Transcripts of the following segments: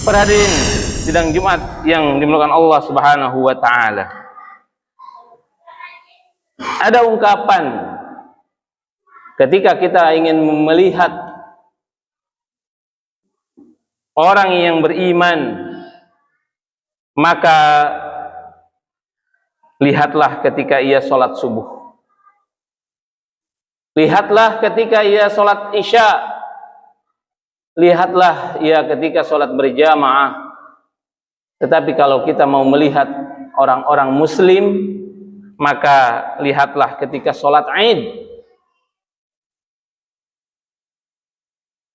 Para hadirin sidang Jumat yang dimuliakan Allah Subhanahu wa taala. Ada ungkapan ketika kita ingin melihat orang yang beriman, maka lihatlah ketika ia sholat subuh. Lihatlah ketika ia sholat isya. Lihatlah ia ketika sholat berjamaah. Tetapi kalau kita mau melihat orang-orang muslim, maka lihatlah ketika sholat Id.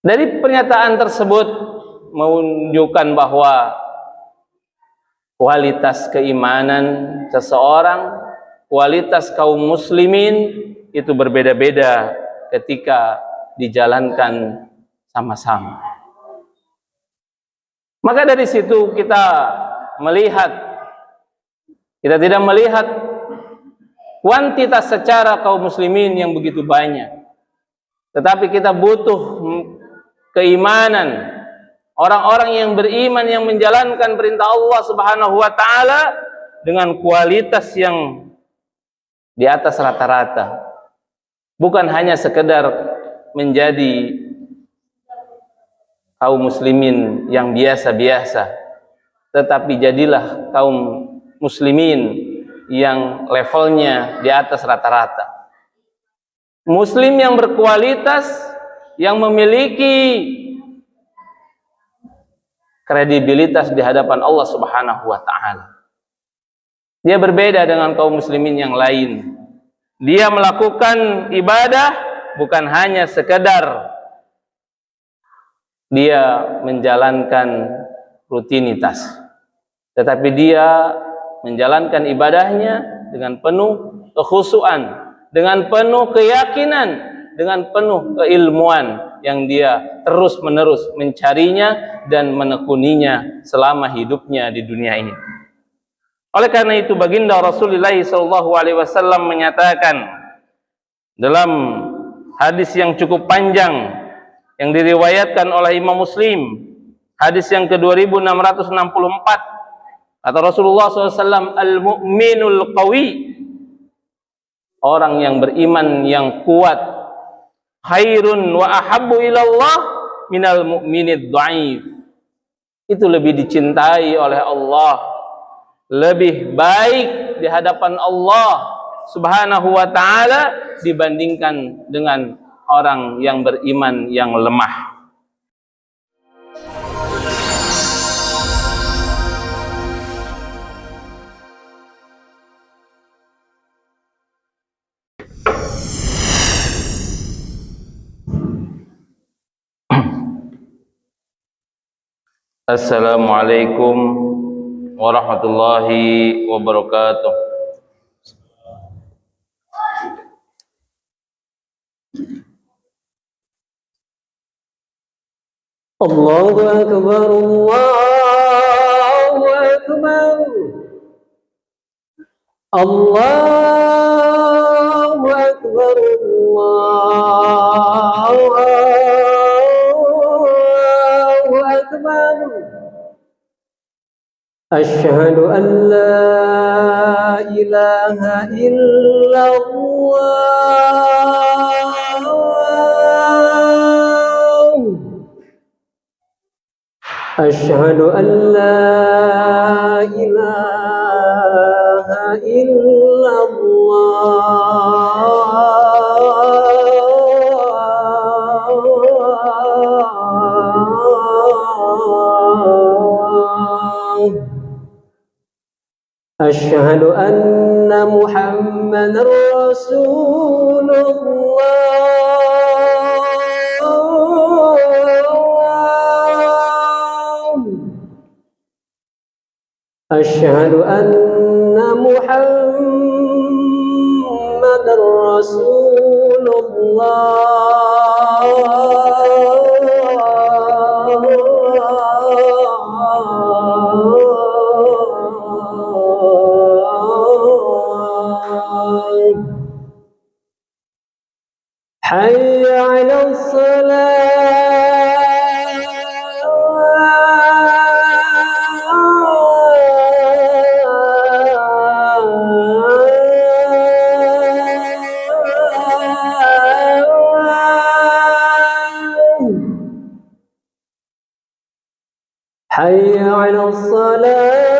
Dari pernyataan tersebut menunjukkan bahwa kualitas keimanan seseorang, kualitas kaum muslimin itu berbeda-beda ketika dijalankan sama-sama. Maka dari situ kita melihat, kita tidak melihat kuantitas secara kaum muslimin yang begitu banyak, tetapi kita butuh keimanan orang-orang yang beriman, yang menjalankan perintah Allah Subhanahu wa taala dengan kualitas yang di atas rata-rata. Bukan hanya sekedar menjadi kaum muslimin yang biasa-biasa, tetapi jadilah kaum muslimin yang levelnya di atas rata-rata. Muslim yang berkualitas, yang memiliki kredibilitas di hadapan Allah Subhanahu wa taala. Dia berbeda dengan kaum muslimin yang lain. Dia melakukan ibadah bukan hanya sekedar dia menjalankan rutinitas, tetapi dia menjalankan ibadahnya dengan penuh kekhusyuan, dengan penuh keyakinan, dengan penuh keilmuan yang dia terus-menerus mencarinya dan menekuninya selama hidupnya di dunia ini. Oleh karena itu baginda Rasulullah SAW menyatakan dalam hadis yang cukup panjang yang diriwayatkan oleh Imam Muslim, hadis yang ke-2664, kata Rasulullah SAW, al-mu'minul qawi, orang yang beriman yang kuat, khairun wa ahabbu ilallah minal mu'minid dhaif. Itu lebih dicintai oleh Allah, lebih baik di hadapan Allah Subhanahu wa taala dibandingkan dengan orang yang beriman yang lemah. Assalamualaikum warahmatullahi wabarakatuh. Allahu Akbar, Allahu Akbar, Allahu Akbar, Allahu Akbar. Asyhadu an la ilaha illallah. Asyhadu an la ilaha illallah. Asyhadu anna Muhammadar Rasulullah. Asyhadu anna Muhammadar Rasulullah. Hayya 'alas salat. حي على الصلاة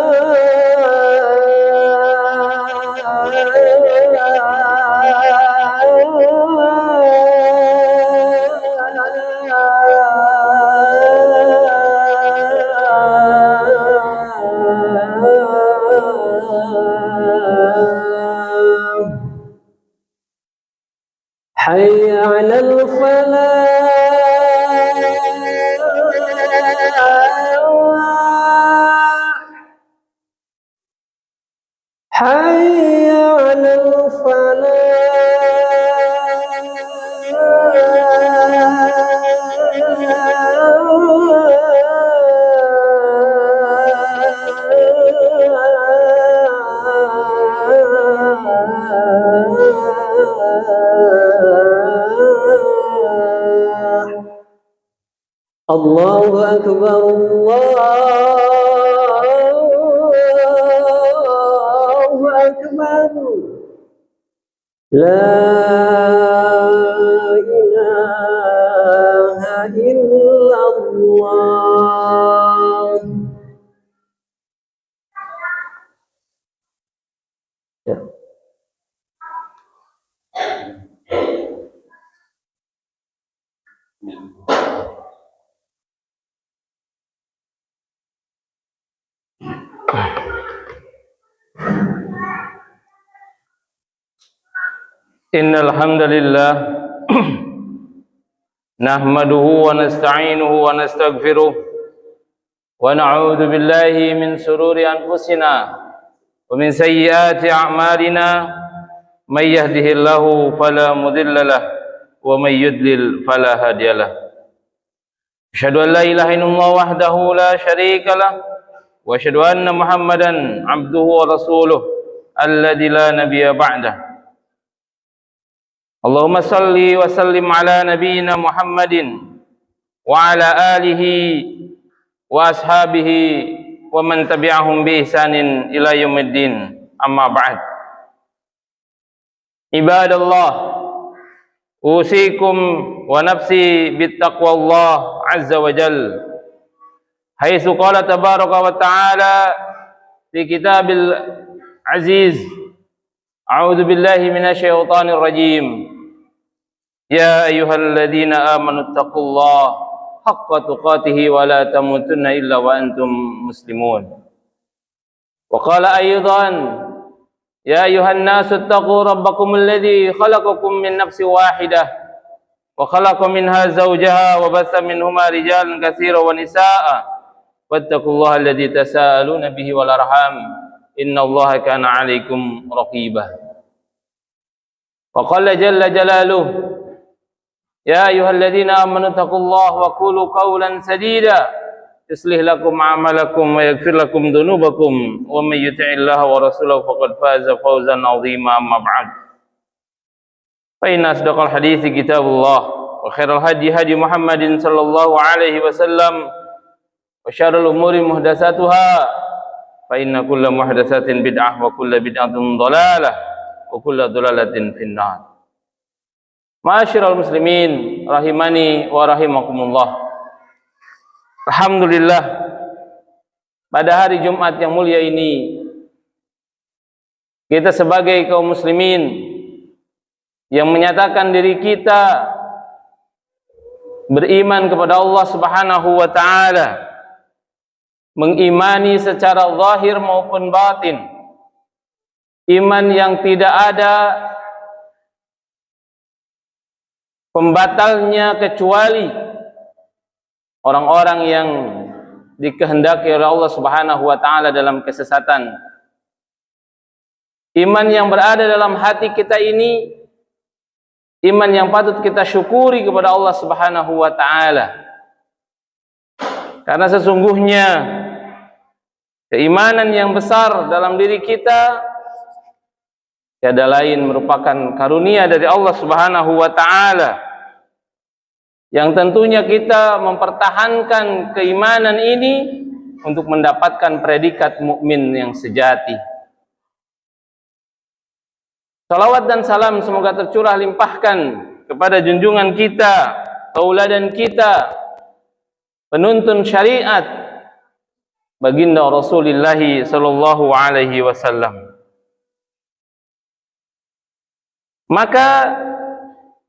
حي على الفلاح حي على الفلاح الله أكبر الله أكبر لا إله إلا الله. Ya. Innal hamdalillah nahmaduhu wa nasta'inuhu wa nastaghfiruh wa na'udzu billahi min shururi anfusina wa min sayyiati a'malina may yahdihillahu fala mudilla lahu wa may yudlil fala hadiyalah. Asyhadu an la ilaha illallah wahdahu la syarika lah wa asyhadu anna Muhammadan 'abduhu wa rasuluh alladzi la nabiyya ba'dah. Allahumma salli wa sallim ala nabiyyina Muhammadin wa ala alihi wa ashabihi wa man tabi'ahum bi ihsanin ila yaumiddin, amma ba'd. Ibadallah, usikum wa nafsi bittaqwallah azza wa jal, haitsu qala tabaraka wa ta'ala fi kitabil aziz, a'udzu billahi minasy syaithanir rajim. Ya ayyuhalladzina amanu taqullaha haqqa tuqatih wa la tamutunna illa wa antum muslimun. Wa qala aidan ya ayyuhan nasu taqu rabbakum alladzi khalaqakum min nafsin wahidah wa khalaqa minha zawjaha wa batha minhuma rijalan katsiran wa nisaa'a wattaqullaha alladzi tasaaluna bihi wal arham innallaha kana 'alaikum raqibah. Wa qala jalla jalaluhu ya ayyuhalladzina amanu taqullaha wa qulu qawlan sadida yuslih lakum a'malakum wa yaghfir lakum dhunubakum wa may yuti'illaha wa rasulahu faqad faza fawzan 'azima, amma ba'd. Fa inna asdaqal hadithi kitabullah wa khairal hadi hadi Muhammadin sallallahu alaihi wasallam wa syarrul umuri muhdatsatuha fa inna kulla muhdatsatin bid'ah wa kulla bid'atin dhalalah wa kulla dhalalatin finnar. Ma'asyiral muslimin rahimani wa rahimakumullah. Alhamdulillah, pada hari Jumat yang mulia ini kita sebagai kaum muslimin yang menyatakan diri kita beriman kepada Allah Subhanahu wa taala, mengimani secara zahir maupun batin, iman yang tidak ada pembatalnya kecuali orang-orang yang dikehendaki oleh Allah Subhanahu wa taala dalam kesesatan. Iman yang berada dalam hati kita ini iman yang patut kita syukuri kepada Allah Subhanahu wa taala. Karena sesungguhnya keimanan yang besar dalam diri kita tiada lain merupakan karunia dari Allah Subhanahu wa taala, yang tentunya kita mempertahankan keimanan ini untuk mendapatkan predikat mukmin yang sejati. Salawat dan salam semoga tercurah limpahkan kepada junjungan kita, tauladan kita, penuntun syariat, baginda Rasulullah sallallahu alaihi wasallam. Maka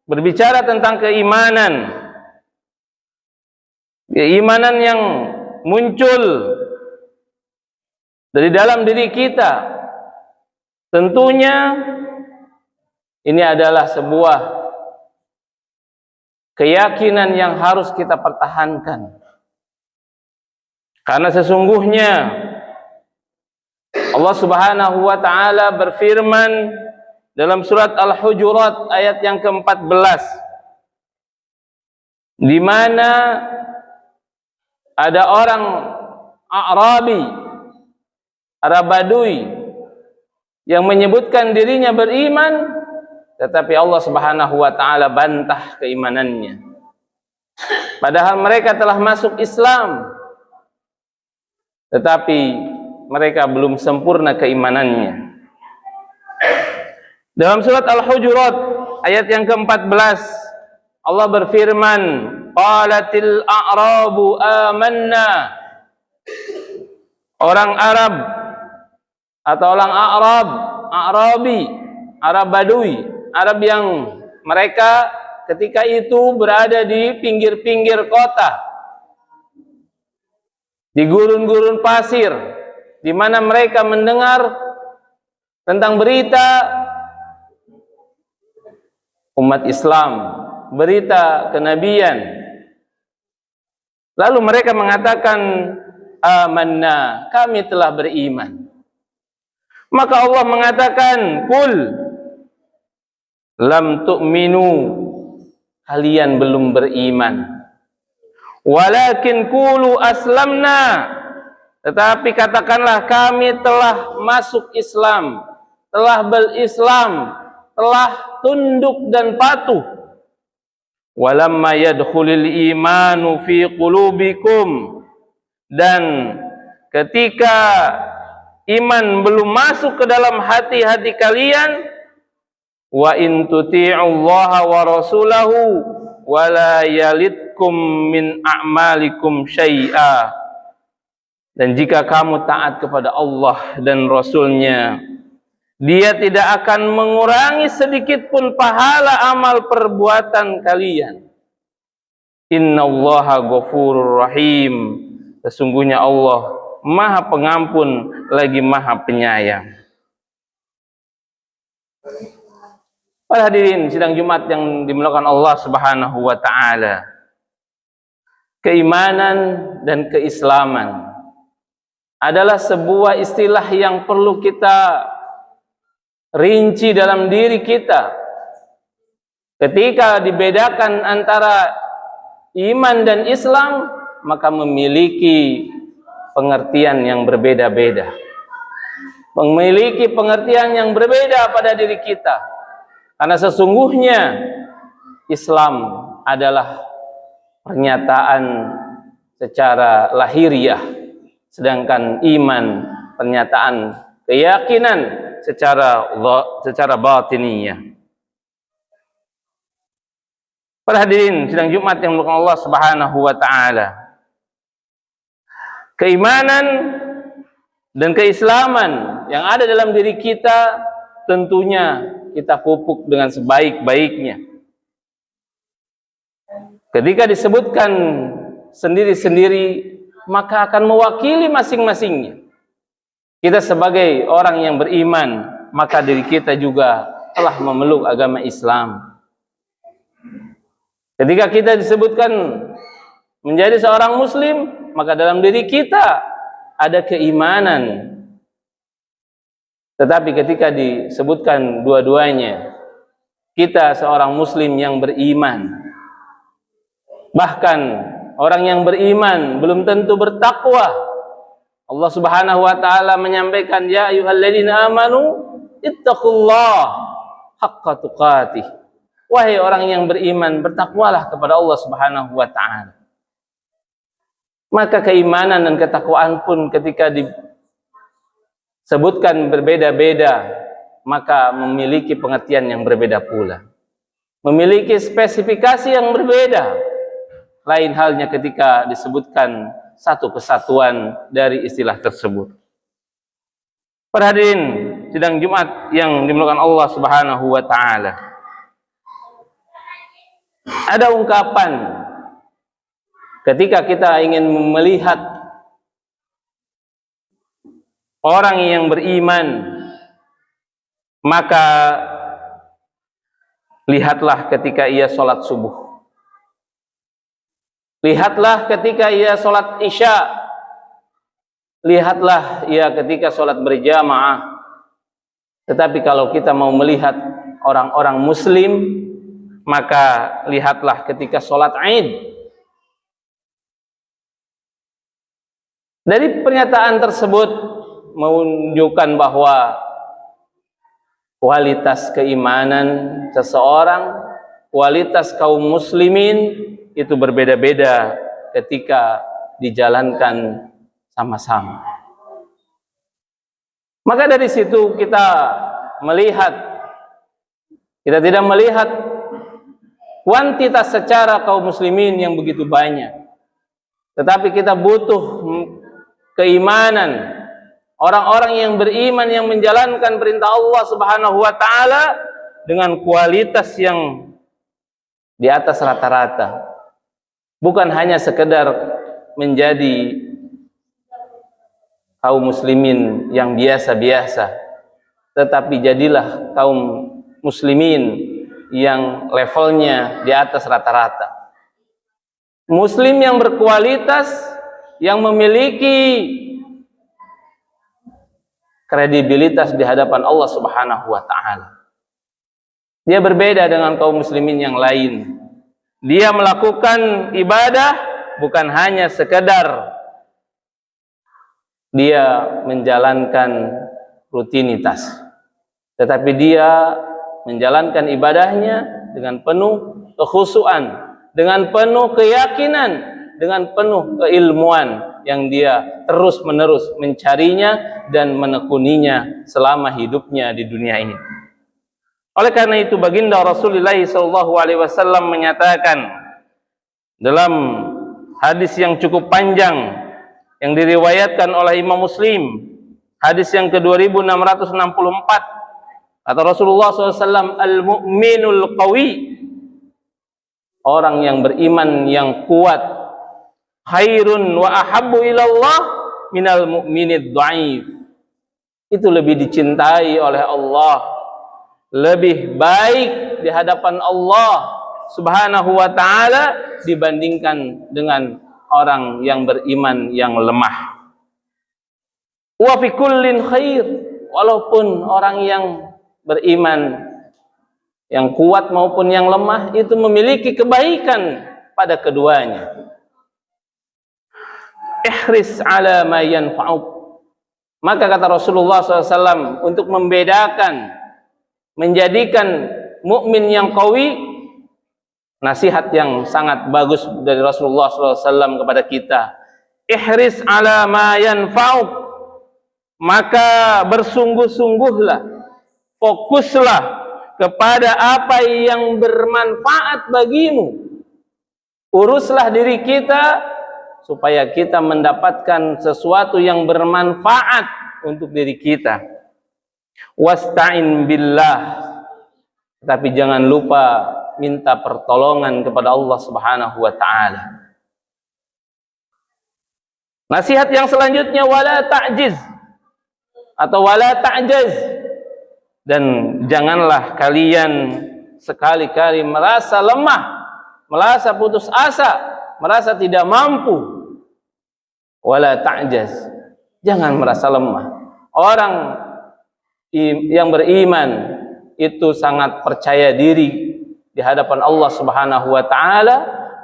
berbicara tentang keimanan yang muncul dari dalam diri kita, tentunya ini adalah sebuah keyakinan yang harus kita pertahankan. Karena sesungguhnya Allah Subhanahu wa taala berfirman dalam surat Al-Hujurat ayat yang ke-14, di mana ada orang A'rabi, Arab Badui yang menyebutkan dirinya beriman, tetapi Allah Subhanahu wa taala bantah keimanannya. Padahal mereka telah masuk Islam, tetapi mereka belum sempurna keimanannya. Dalam surat Al-Hujurat ayat yang ke-14, Allah berfirman, qalatil a'rabu amanna. Orang Arab atau orang A'rabi, Arab Badui, Arab yang mereka ketika itu berada di pinggir-pinggir kota, di gurun-gurun pasir, di mana mereka mendengar tentang berita umat Islam, berita kenabian. Lalu mereka mengatakan, amanna, kami telah beriman. Maka Allah mengatakan, qul lam tu'minu, kalian belum beriman. Walakin qulu aslamna, tetapi katakanlah kami telah masuk Islam, telah berislam, telah tunduk dan patuh. Walamma yadkhulul imanu fi qulubikum, dan ketika iman belum masuk ke dalam hati-hati kalian, wa in tuti'ullaha wa rasulahu wa la yalitkum min a'malikum syai'a, dan jika kamu taat kepada Allah dan Rasulnya, Dia tidak akan mengurangi sedikit pun pahala amal perbuatan kalian. Innallaha ghafurur rahim, sesungguhnya Allah Maha Pengampun lagi Maha Penyayang. Para hadirin sidang Jumat yang dimuliakan Allah Subhanahu wa taala, keimanan dan keislaman adalah sebuah istilah yang perlu kita rinci dalam diri kita. Ketika dibedakan antara iman dan Islam, maka memiliki pengertian yang berbeda-beda, memiliki pengertian yang berbeda pada diri kita. Karena sesungguhnya Islam adalah pernyataan secara lahiriah, sedangkan iman pernyataan keyakinan secara batiniyah. Para hadirin sidang Jumat yang dimuliakan Allah Subhanahu wa taala, keimanan dan keislaman yang ada dalam diri kita tentunya kita pupuk dengan sebaik-baiknya. Ketika disebutkan sendiri-sendiri, maka akan mewakili masing-masingnya. Kita sebagai orang yang beriman, maka diri kita juga telah memeluk agama Islam. Ketika kita disebutkan menjadi seorang muslim, maka dalam diri kita ada keimanan. Tetapi ketika disebutkan dua-duanya, kita seorang muslim yang beriman. Bahkan orang yang beriman belum tentu bertakwa. Allah Subhanahu wa taala menyampaikan, ya ayyuhalladzina amanu ittaqullaha haqqa tuqatih. Wahai orang yang beriman, bertakwalah kepada Allah Subhanahu wa taala. Maka keimanan dan ketakwaan pun ketika disebutkan berbeda-beda, maka memiliki pengertian yang berbeda pula, memiliki spesifikasi yang berbeda. Lain halnya ketika disebutkan satu kesatuan dari istilah tersebut. Para hadirin sidang Jumat yang dimuliakan Allah Subhanahu wa taala. Ada ungkapan ketika kita ingin melihat orang yang beriman, maka lihatlah ketika ia sholat subuh, lihatlah ketika ia sholat isya, lihatlah ia ketika sholat berjamaah. Tetapi kalau kita mau melihat orang-orang muslim, maka lihatlah ketika sholat Id. Dari pernyataan tersebut menunjukkan bahwa kualitas keimanan seseorang, kualitas kaum muslimin itu berbeda-beda ketika dijalankan sama-sama. Maka dari situ kita tidak melihat kuantitas secara kaum muslimin yang begitu banyak, tetapi kita butuh keimanan orang-orang yang beriman, yang menjalankan perintah Allah Subhanahu wa taala dengan kualitas yang di atas rata-rata. Bukan hanya sekedar menjadi kaum muslimin yang biasa-biasa, tetapi jadilah kaum muslimin yang levelnya di atas rata-rata. Muslim yang berkualitas, yang memiliki kredibilitas di hadapan Allah Subhanahu wa taala. Dia berbeda dengan kaum muslimin yang lain. Dia melakukan ibadah bukan hanya sekedar dia menjalankan rutinitas, tetapi dia menjalankan ibadahnya dengan penuh kekhusyuan, dengan penuh keyakinan, dengan penuh keilmuan yang dia terus-menerus mencarinya dan menekuninya selama hidupnya di dunia ini. Oleh karena itu baginda Rasulullah SAW menyatakan dalam hadis yang cukup panjang yang diriwayatkan oleh Imam Muslim, hadis yang ke-2664, kata Rasulullah SAW, al-mu'minul qawi, orang yang beriman yang kuat, khairun wa ahabbu ilallah minal mu'minid dhaif. Itu lebih dicintai oleh Allah, lebih baik di hadapan Allah Subhanahu wa taala dibandingkan dengan orang yang beriman yang lemah. Wa fi kullin khair, walaupun orang yang beriman yang kuat maupun yang lemah itu memiliki kebaikan pada keduanya. Ihris ala ma yanfa'uk. Maka kata Rasulullah SAW, untuk membedakan, menjadikan mukmin yang qawi, nasihat yang sangat bagus dari Rasulullah SAW kepada kita. Ihris ala ma yanfa'uk, maka bersungguh-sungguhlah, fokuslah kepada apa yang bermanfaat bagimu. Uruslah diri kita supaya kita mendapatkan sesuatu yang bermanfaat untuk diri kita. Wasta'in billah, tapi jangan lupa minta pertolongan kepada Allah Subhanahu wa taala. Nasihat yang selanjutnya, wala ta'jiz atau wala ta'jaz, dan janganlah kalian sekali-kali merasa lemah, merasa putus asa, merasa tidak mampu. Wala ta'jaz, jangan merasa lemah. Orang yang beriman itu sangat percaya diri di hadapan Allah Subhanahu wa taala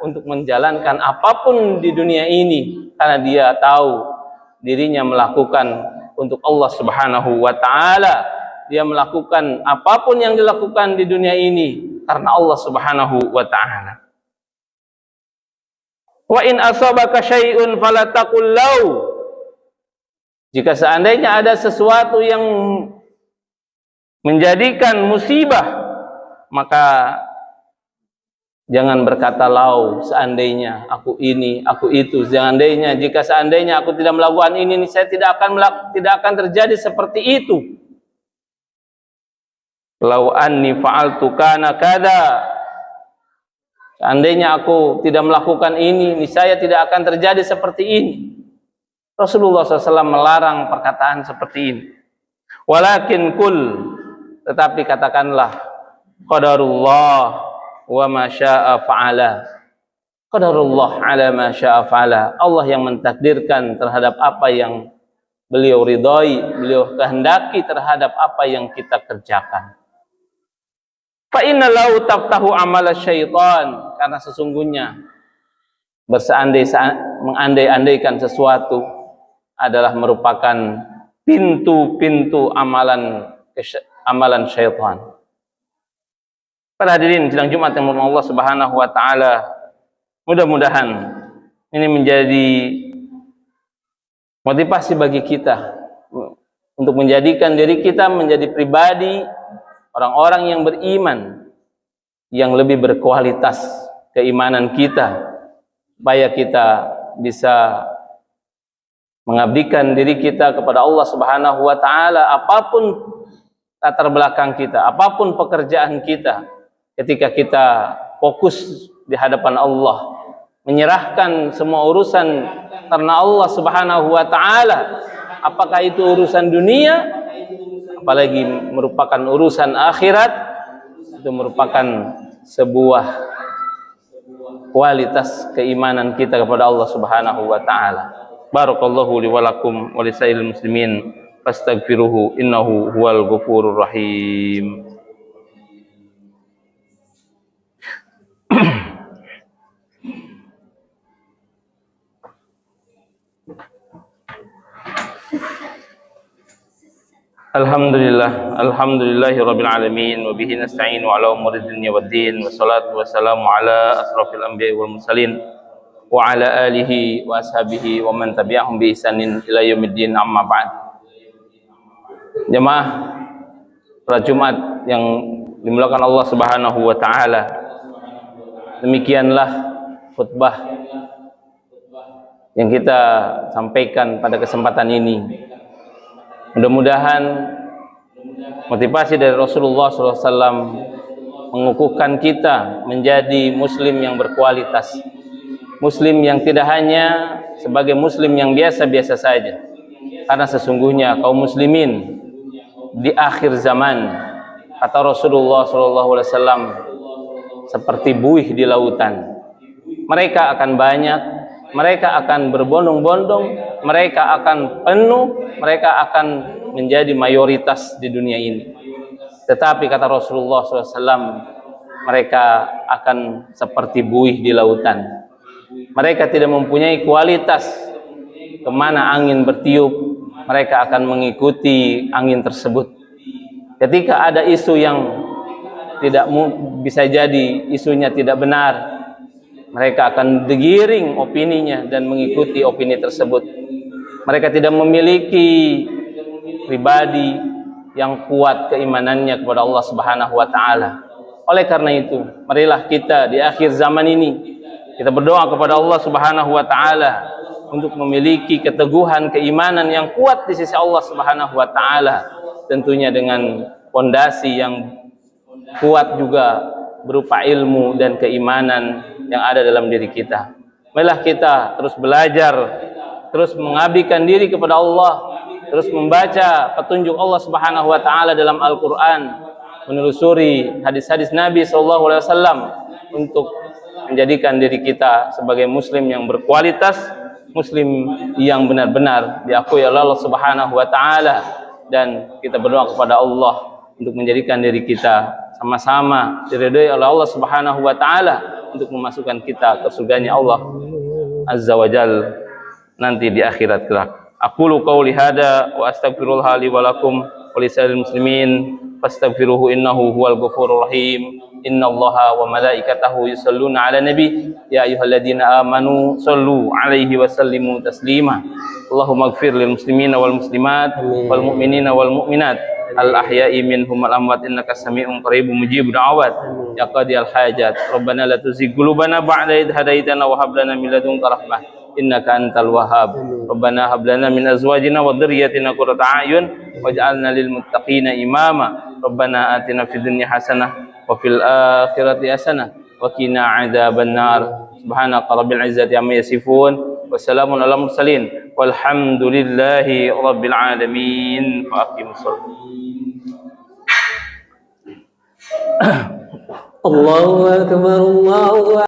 untuk menjalankan apapun di dunia ini, karena dia tahu dirinya melakukan untuk Allah Subhanahu wa taala. Dia melakukan apapun yang dilakukan di dunia ini karena Allah Subhanahu wa taala. Wa in asabaka syai'un fala taqul lau. Jika seandainya ada sesuatu yang menjadikan musibah, maka Jangan berkata lau, seandainya aku ini, aku itu, seandainya jika seandainya aku tidak melakukan ini, saya tidak akan terjadi seperti itu. Lau anni fa'altu kana kada. Seandainya aku tidak melakukan ini, niscaya tidak akan terjadi seperti ini. Rasulullah SAW melarang perkataan seperti ini. Walakin kul, tetapi katakanlah, qadarullah wa ma syaa fa'ala. Qadarullah ala ma syaa fa'ala. Allah yang mentakdirkan terhadap apa yang beliau ridhai, beliau kehendaki terhadap apa yang kita kerjakan. Fa inna lau taftahu amala syaitan, karena sesungguhnya mengandai-andaikan sesuatu adalah merupakan pintu-pintu amalan syaitan. Para hadirin sidang Jumat yang dirahmati Allah Subhanahu wa taala, mudah-mudahan ini menjadi motivasi bagi kita untuk menjadikan diri kita menjadi pribadi orang-orang yang beriman, yang lebih berkualitas keimanan kita, supaya kita bisa mengabdikan diri kita kepada Allah Subhanahu wa taala apapun latar belakang kita, apapun pekerjaan kita, ketika kita fokus di hadapan Allah, menyerahkan semua urusan karena Allah Subhanahu wa taala, apakah itu urusan dunia, apalagi merupakan urusan akhirat, itu merupakan sebuah kualitas keimanan kita kepada Allah Subhanahu wa taala. Barakallahu li wa lakum wa lisairil muslimin fastaghfiruhu innahu huwal ghafurur rahim. Alhamdulillahirabbil alamin wa bihi nasta'inu ala umuri dunya waddin, wassalatu wassalamu ala asrofil anbiya'i wal mursalin wa ala alihi wa ashabihi wa man tabi'ahum bi ihsanin ila yaumiddin, amma ba'd. Jemaah salat Jumat yang dimuliakan Allah Subhanahu wa taala, demikianlah khutbah yang kita sampaikan pada kesempatan ini. Mudah-mudahan motivasi dari Rasulullah SAW mengukuhkan kita menjadi muslim yang berkualitas, muslim yang tidak hanya sebagai muslim yang biasa-biasa saja, karena sesungguhnya kaum muslimin di akhir zaman, kata Rasulullah SAW, seperti buih di lautan. Mereka akan banyak, mereka akan berbondong-bondong, mereka akan penuh, mereka akan menjadi mayoritas di dunia ini. Tetapi kata Rasulullah SAW, mereka akan seperti buih di lautan. Mereka tidak mempunyai kualitas kemana angin bertiup, mereka akan mengikuti angin tersebut. Ketika ada isu yang tidak bisa jadi isunya tidak benar, mereka akan digiring opininya dan mengikuti opini tersebut. Mereka tidak memiliki pribadi yang kuat keimanannya kepada Allah Subhanahu wa taala. Oleh karena itu, marilah kita di akhir zaman ini kita berdoa kepada Allah Subhanahu wa taala untuk memiliki keteguhan keimanan yang kuat di sisi Allah Subhanahu wa taala, tentunya dengan fondasi yang kuat juga berupa ilmu dan keimanan yang ada dalam diri kita. Marilah kita terus belajar, terus mengabdikan diri kepada Allah, terus membaca petunjuk Allah Subhanahu wa taala dalam Al-Qur'an, menelusuri hadis-hadis Nabi sallallahu alaihi wasallam untuk menjadikan diri kita sebagai muslim yang berkualitas, muslim yang benar-benar diakui oleh Allah Subhanahu wa taala, dan kita berdoa kepada Allah untuk menjadikan diri kita sama-sama diridhai oleh Allah Subhanahu wa taala untuk memasukkan kita ke surganya Allah Azza wa Jalla nanti di akhirat kelak. Aqulu qouli hada wa astaghfirullah li wa lakum wa lisairil muslimin fastaghfiruhu innahu huwal ghafurur rahim. Innallaha wa malaikatahu yusholluna 'alan nabi ya ayyuhalladzina amanu shollu 'alaihi wa sallimu taslima. Allahumma ighfir lil muslimina wal muslimat wal mu'minina wal mu'minat al ahya'i minhum wal amwat innaka samii'un qaribun mujibud da'awat ya qadiyal hajat. Rabbana la tuzigh qulubana ba'da idh hadaitana wa hab lana min ladunka rahmah innaka antal wahhab. Rabbana hab lana min azwajina wa dhurriyyatina qurrata a'yun waj'alna lil muttaqina imama. Rabbana atina fid dunya hasanah wa fil akhirati hasanah wa qina adzabannar. Subhanaka rabbil izzati amma yasifun wa salamun alal mursalin walhamdulillahi rabbil alamin. Aqimus shalah. Allahu akbar, Allahu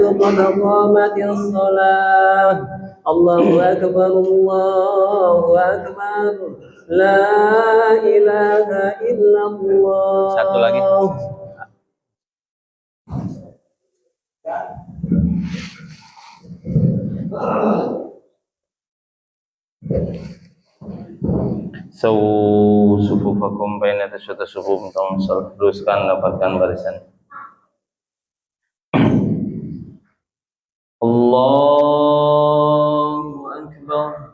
قد قامت الصلاة. الله أكبر، الله أكبر، لا إله إلا الله. Satu lagi. Sufufakum baina tasyata sufuf, teruskan dapatkan barisan. Allahu akbar.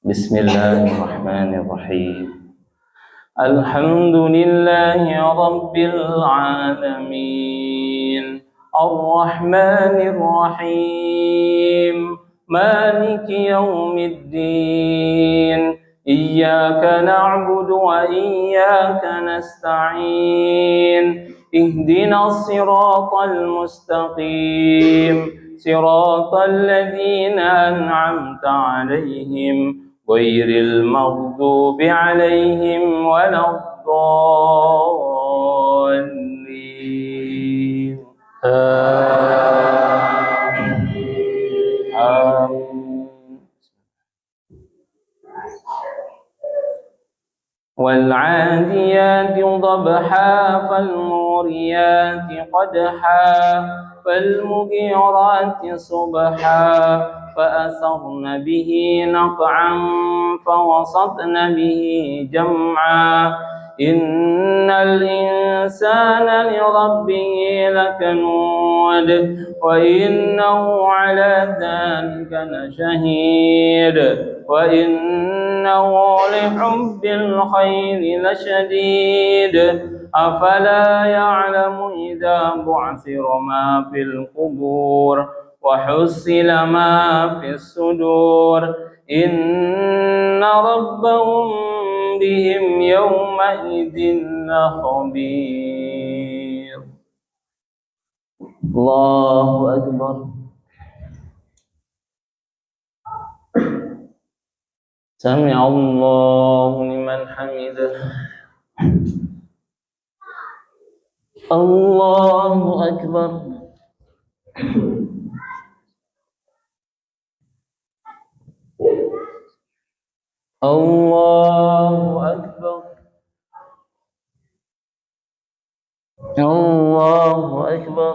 Bismillahirrahmanirrahim. Alhamdulillahi rabbil alamin. Ar-Rahmanir Rahim. Maliki yaumiddin. Iyyaka na'budu wa iyyaka nasta'in. Ihdinas siratal mustaqim. Siratal ladzina an'amta 'alaihim ghairil maghdubi 'alaihim waladdallin. والعاديات ضبحا فالموريات قدحا فالمغيرات صبحا فأثرن به نقعا فوسطن به جمعا إن الإنسان لربه لكنود وإنه على ذلك لشهيد وإنه لحب الخير لشديد أفلا يعلم إذا بعثر ما في القبور وحصل ما في الصدور إن ربهم بهم يومئذ لخبير. الله أكبر. سمع الله لمن حمده. الله أكبر. الله أكبر. الله أكبر.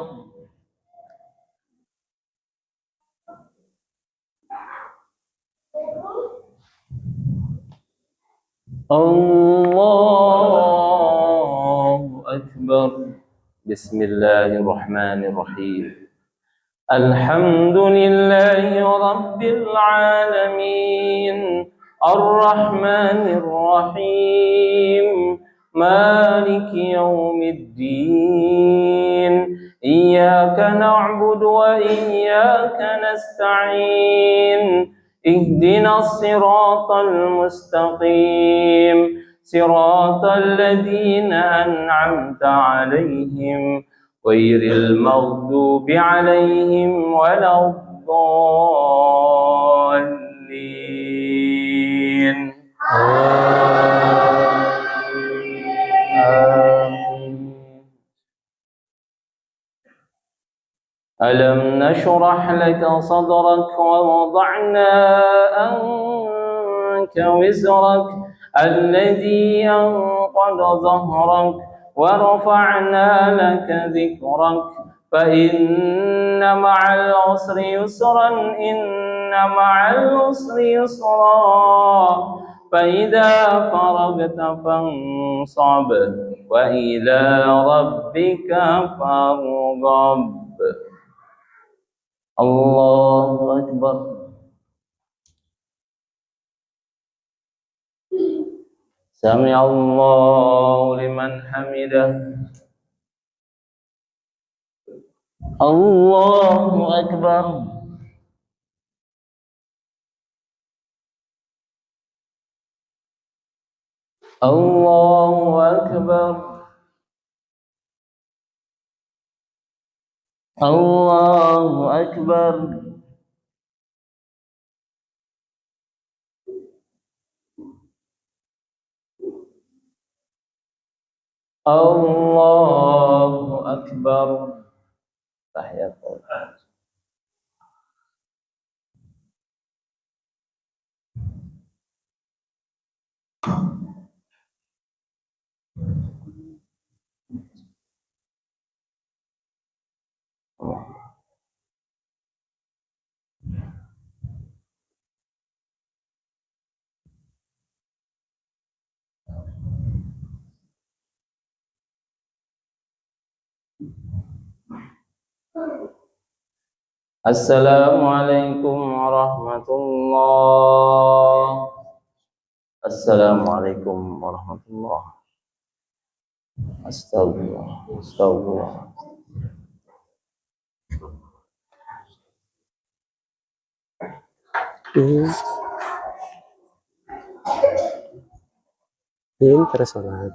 الله أكبر. بسم الله الرحمن الرحيم. الحمد لله رب العالمين الرحمن الرحيم مالك يوم الدين إياك نعبد وإياك نستعين اهدنا الصراط المستقيم صراط الذين أنعمت عليهم غير المغضوب عليهم ولا الضالين. ألم نشرح لك صدرك ووضعنا عنك وزرك الذي أنقض ظهرك ورفعنا لك ذكرك فإن مع العسر يسرا إن مع العسر يسرا فإذا فرغت فانصب وإلى ربك فارغب. الله أكبر. سمع الله لمن حمده. الله أكبر. الله أكبر. الله أكبر. الله أكبر. تحيات الله. Assalamualaikum warahmatullahi. Assalamualaikum warahmatullahi. Astagfirullah. Astagfirullah. Pinter sholatnya.